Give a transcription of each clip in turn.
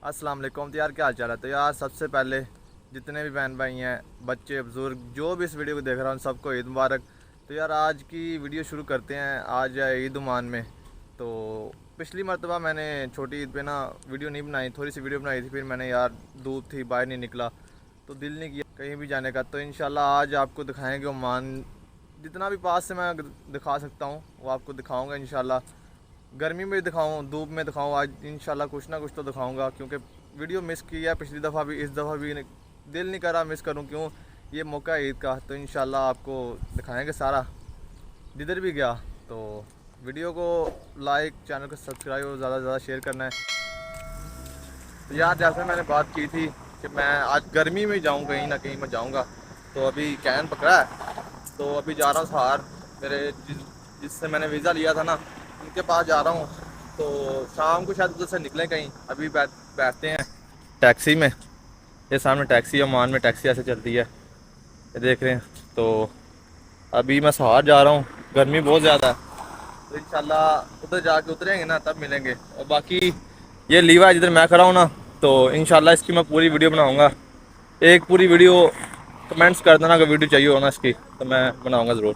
अस्सलाम वालेकुम। तो यार क्या हाल चाल है। तो यार सबसे पहले जितने भी बहन भाई हैं, बच्चे बुज़ुर्ग, जो भी इस वीडियो को देख रहा हूँ सबको ईद मुबारक। तो यार आज की वीडियो शुरू करते हैं। आज है ईद उमान में। तो पिछली मरतबा मैंने छोटी ईद पे ना वीडियो नहीं बनाई, थोड़ी सी वीडियो बनाई थी, फिर मैंने यार धूप थी बाहर नहीं निकला तो दिल नहीं किया कहीं भी जाने का। तो इंशाल्लाह आज आपको दिखाएँगे ओमान, जितना भी पास से मैं दिखा सकता हूँ वो आपको दिखाऊँगा इंशाल्लाह। गर्मी में दिखाऊँ, धूप में दिखाऊँ, आज इंशाल्लाह कुछ ना कुछ तो दिखाऊंगा, क्योंकि वीडियो मिस की है पिछली दफ़ा भी, इस दफ़ा भी दिल नहीं करा मिस करूँ, क्यों ये मौका है ईद का। तो इंशाल्लाह आपको दिखाएंगे सारा जिधर भी गया। तो वीडियो को लाइक, चैनल को सब्सक्राइब और ज़्यादा से ज़्यादा शेयर करना है। तो यार जैसे मैंने बात की थी कि मैं आज गर्मी में जाऊँ, कहीं ना कहीं मैं जाऊँगा। तो अभी कैन पकड़ा है, तो अभी जा रहा हूँ सहार। मेरे जिससे मैंने वीज़ा लिया था ना, उनके पास जा रहा हूँ। तो शाम को शायद उधर से निकलें कहीं। अभी बैठते हैं टैक्सी में। ये सामने टैक्सी है, ओमान में टैक्सी ऐसे चलती है, ये देख रहे हैं। तो अभी मैं सहार जा रहा हूँ, गर्मी बहुत ज़्यादा है। तो इंशाल्लाह उधर जाके उतरेंगे ना तब मिलेंगे। और बाकी ये लीवा है जिधर मैं खड़ा हूँ ना, तो इंशाल्लाह इसकी मैं पूरी वीडियो बनाऊँगा। एक पूरी वीडियो कमेंट्स कर देना अगर वीडियो चाहिए हो ना इसकी, तो मैं बनाऊँगा ज़रूर।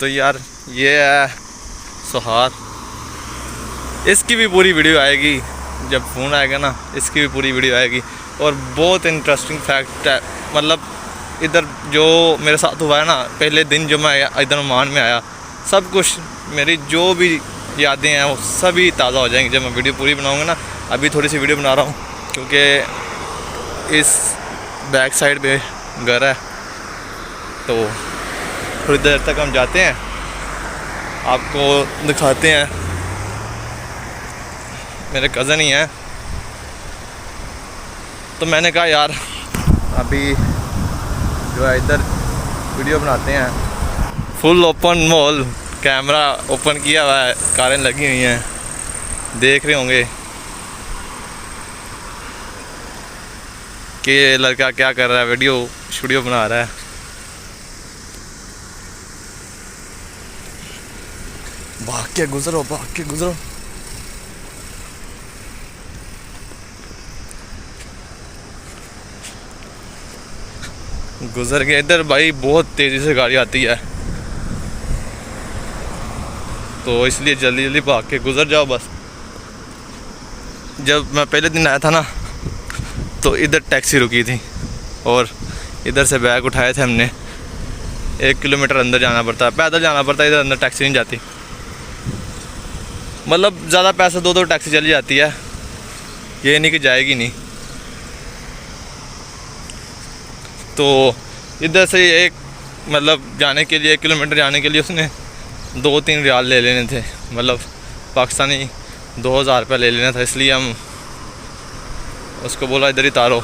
तो यार ये है सुहार, इसकी भी पूरी वीडियो आएगी जब फ़ोन आएगा ना, इसकी भी पूरी वीडियो आएगी। और बहुत इंटरेस्टिंग फैक्ट है, मतलब इधर जो मेरे साथ हुआ है ना, पहले दिन जो मैं इधर ओमान में आया, सब कुछ मेरी जो भी यादें हैं वो सभी ताज़ा हो जाएंगी जब मैं वीडियो पूरी बनाऊंगा ना। अभी थोड़ी सी वीडियो बना रहा हूँ क्योंकि इस बैक साइड पे घर है, तो थोड़ी देर तक हम जाते हैं, आपको दिखाते हैं। मेरे कज़न ही हैं, तो मैंने कहा यार अभी जो है इधर वीडियो बनाते हैं। Full open mall, camera open किया हुआ है, कारें लगी हुई हैं, देख रहे होंगे कि ये लड़का क्या कर रहा है, वीडियो बना रहा है। भाग के गुजरो, भाग के गुजरो। गुजर के इधर भाई बहुत तेज़ी से गाड़ी आती है, तो इसलिए जल्दी जल्दी भाग के गुजर जाओ बस। जब मैं पहले दिन आया था ना, तो इधर टैक्सी रुकी थी और इधर से बैग उठाए थे हमने। 1 किलोमीटर अंदर जाना पड़ता है, पैदल जाना पड़ता है, इधर अंदर टैक्सी नहीं जाती। मतलब ज़्यादा पैसे दो तो टैक्सी चली जाती है, ये नहीं कि जाएगी नहीं। तो इधर से एक मतलब जाने के लिए 1 किलोमीटर जाने के लिए उसने 2-3 रियाल ले लेने थे, मतलब पाकिस्तानी 2000 रुपये ले लेना था। इसलिए हम उसको बोला इधर ही तारो।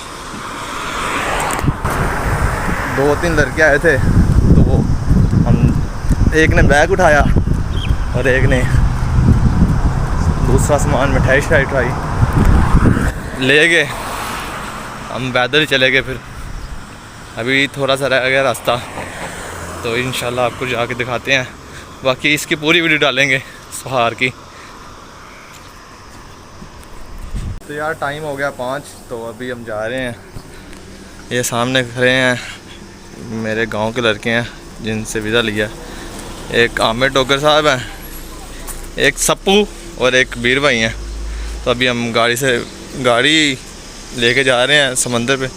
2-3 लड़के आए थे, तो हम एक ने बैग उठाया और एक ने दूसरा सामान, मिठाई शाई उठाई, ले गए। हम पैदल ही चले गए। फिर अभी थोड़ा सा रह गया रास्ता, तो इंशाल्लाह आपको जाके दिखाते हैं। बाकी इसकी पूरी वीडियो डालेंगे सहार की। तो यार टाइम हो गया 5, तो अभी हम जा रहे हैं। ये सामने खड़े हैं मेरे गांव के लड़के हैं जिनसे वीज़ा लिया। एक आमिर डोगर साहब हैं, एक सप्पू और एक बीर भाई हैं। तो अभी हम गाड़ी लेके जा रहे हैं समंदर पे।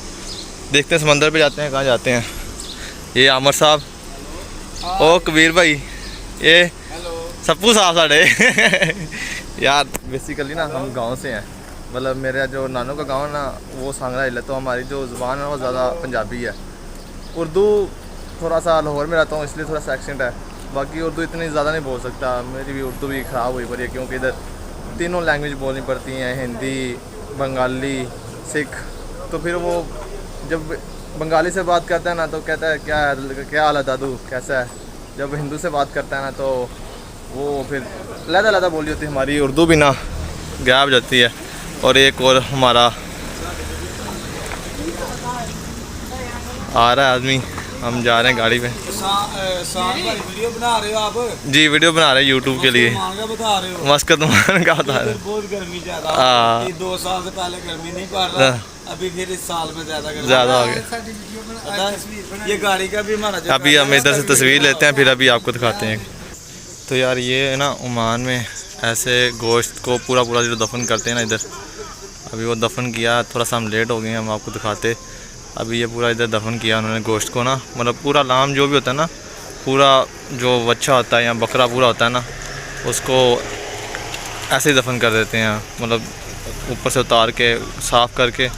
देखते हैं समंदर पे जाते हैं, कहाँ जाते हैं। ये आमिर साहब, ओ कबीर भाई, ये सप्पू साहब साढ़े यार बेसिकली ना हम गांव से हैं, मतलब मेरा जो नानू का गांव है ना वो सांगरा हिल है, तो हमारी जो ज़ुबान है वो ज़्यादा पंजाबी है। उर्दू थोड़ा सा लाहौर में रहता हूँ इसलिए थोड़ा सा एक्सेंट है, बाकी उर्दू इतनी ज़्यादा नहीं बोल सकता। मेरी भी उर्दू भी ख़राब हुई पड़ी है, क्योंकि इधर तीनों लैंग्वेज बोलनी पड़ती हैं, हिंदी, बंगाली, सिख। तो फिर वो जब बंगाली से बात करता है ना तो कहता है क्या हाल है दादू, कैसा है। जब हिंदू से बात करता है ना तो वो फिर अलग बोली होती है। हमारी उर्दू भी ना गायब जाती है। और एक और हमारा आ रहा है आदमी, हम जा रहे हैं गाड़ी में। वीडियो बना रहे हो आप? जी वीडियो बना रहे हैं यूट्यूब के लिए। मान का बता रहे हो? मस्कत मान का बता रहे हैं। बहुत गर्मी ज्यादा, हाँ। 2 साल से पहले गर्मी नहीं पड़ रहा, अभी फिर इस साल में ज्यादा गर्मी ज़्यादा हो गया। ये गाड़ी का भी हमारा जो अभी हम इधर से तस्वीर लेते हैं, फिर अभी आपको दिखाते हैं। तो यार ये है ना ओमान में ऐसे गोश्त को पूरा पूरा जो दफन करते हैं ना इधर, अभी वो दफन किया, थोड़ा सा हम लेट हो गए हैं, हम आपको दिखाते। अभी ये पूरा इधर दफन किया उन्होंने गोश्त को ना, मतलब पूरा लाम जो भी होता है ना, पूरा जो बच्चा होता है या बकरा पूरा होता है ना, उसको ऐसे ही दफन कर देते हैं, मतलब ऊपर से उतार के साफ़ करके,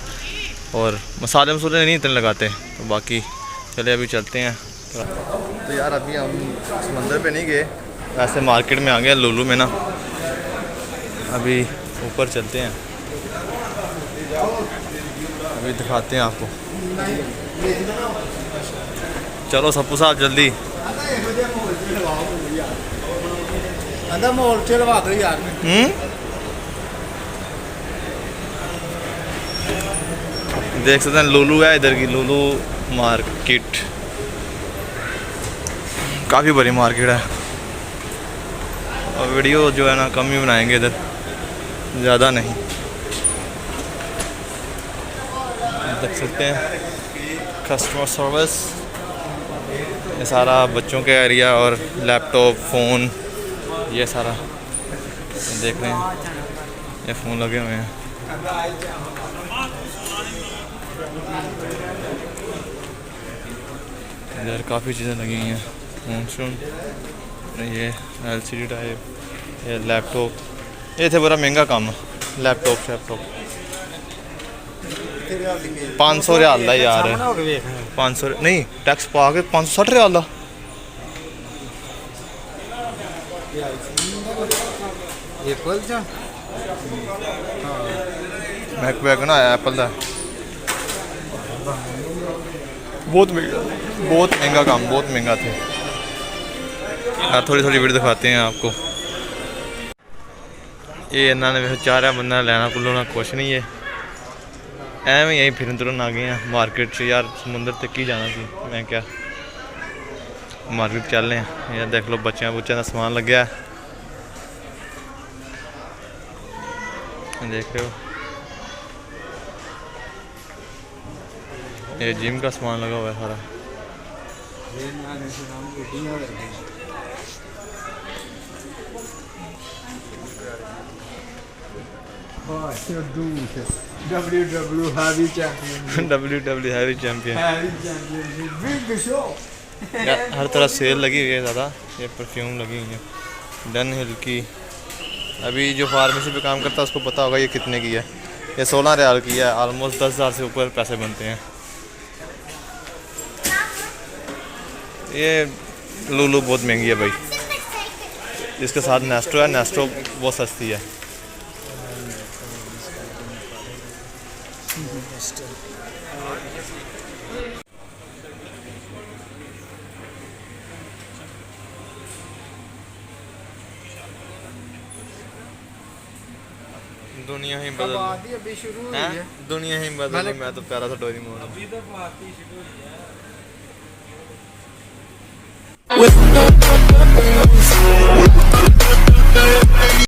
और मसाले मसूले नहीं इतने लगाते। तो बाकी चले अभी चलते हैं। तो यार अभी हम समंदर पे नहीं गए, ऐसे मार्केट में आ गए लुलू में ना, अभी ऊपर चलते हैं, अभी दिखाते हैं आपको। चलो सप्पू साहब जल्दी। देख सकते हैं लुलू है इधर की, लुलू मार्केट काफ़ी बड़ी मार्केट है। और वीडियो जो है ना कम ही बनाएंगे इधर, ज़्यादा नहीं। देख सकते हैं कस्टमर सर्विस, ये सारा बच्चों का एरिया और लैपटॉप फ़ोन ये सारा देख रहे हैं, ये फ़ोन लगे हुए हैं। इधर काफ़ी चीज़ें लगी हुई हैं, फ़ोन, ये LCD टाइप, ये लैपटॉप, ये थे बड़ा महंगा काम है लैपटॉप 500 रियाल का यार, 500 नहीं टैक्स पा के 560 रियाल का। मैकबुक ना एप्पल का, बहुत महंगा काम, बहुत महंगा थे यार। थोड़ी वीडियो दिखाते हैं आपको। ये इन्होंने चार बंदा लेना कुल्लो कुछ नहीं है, ਐਵੇਂ यहीं फिरन तुरन आ गए हैं मार्केट से। यार समुंदर तक ही जाना सी, मैं क्या मार्केट चल रहे हैं। यार देख लो बच्चों का समान लग गया, देख रहे हो, ये जिम का सामान लगा हुआ है सारा। WW heavy champion, WW heavy champion, हर तरह सेल लगी हुई है ज़्यादा। ये परफ्यूम लगी हुई है डन हिल की। अभी जो फार्मेसी पे काम करता है उसको पता होगा ये कितने की है, ये 16 रियाल की है। ऑलमोस्ट 10,000 से ऊपर पैसे बनते हैं। ये लुलू बहुत महंगी है भाई, इसके साथ नेस्टो है, नेस्टो बहुत सस्ती है। दुनिया ही बदल, दुनिया ही बदल, मैं तो प्यारा सा डोरेमोन।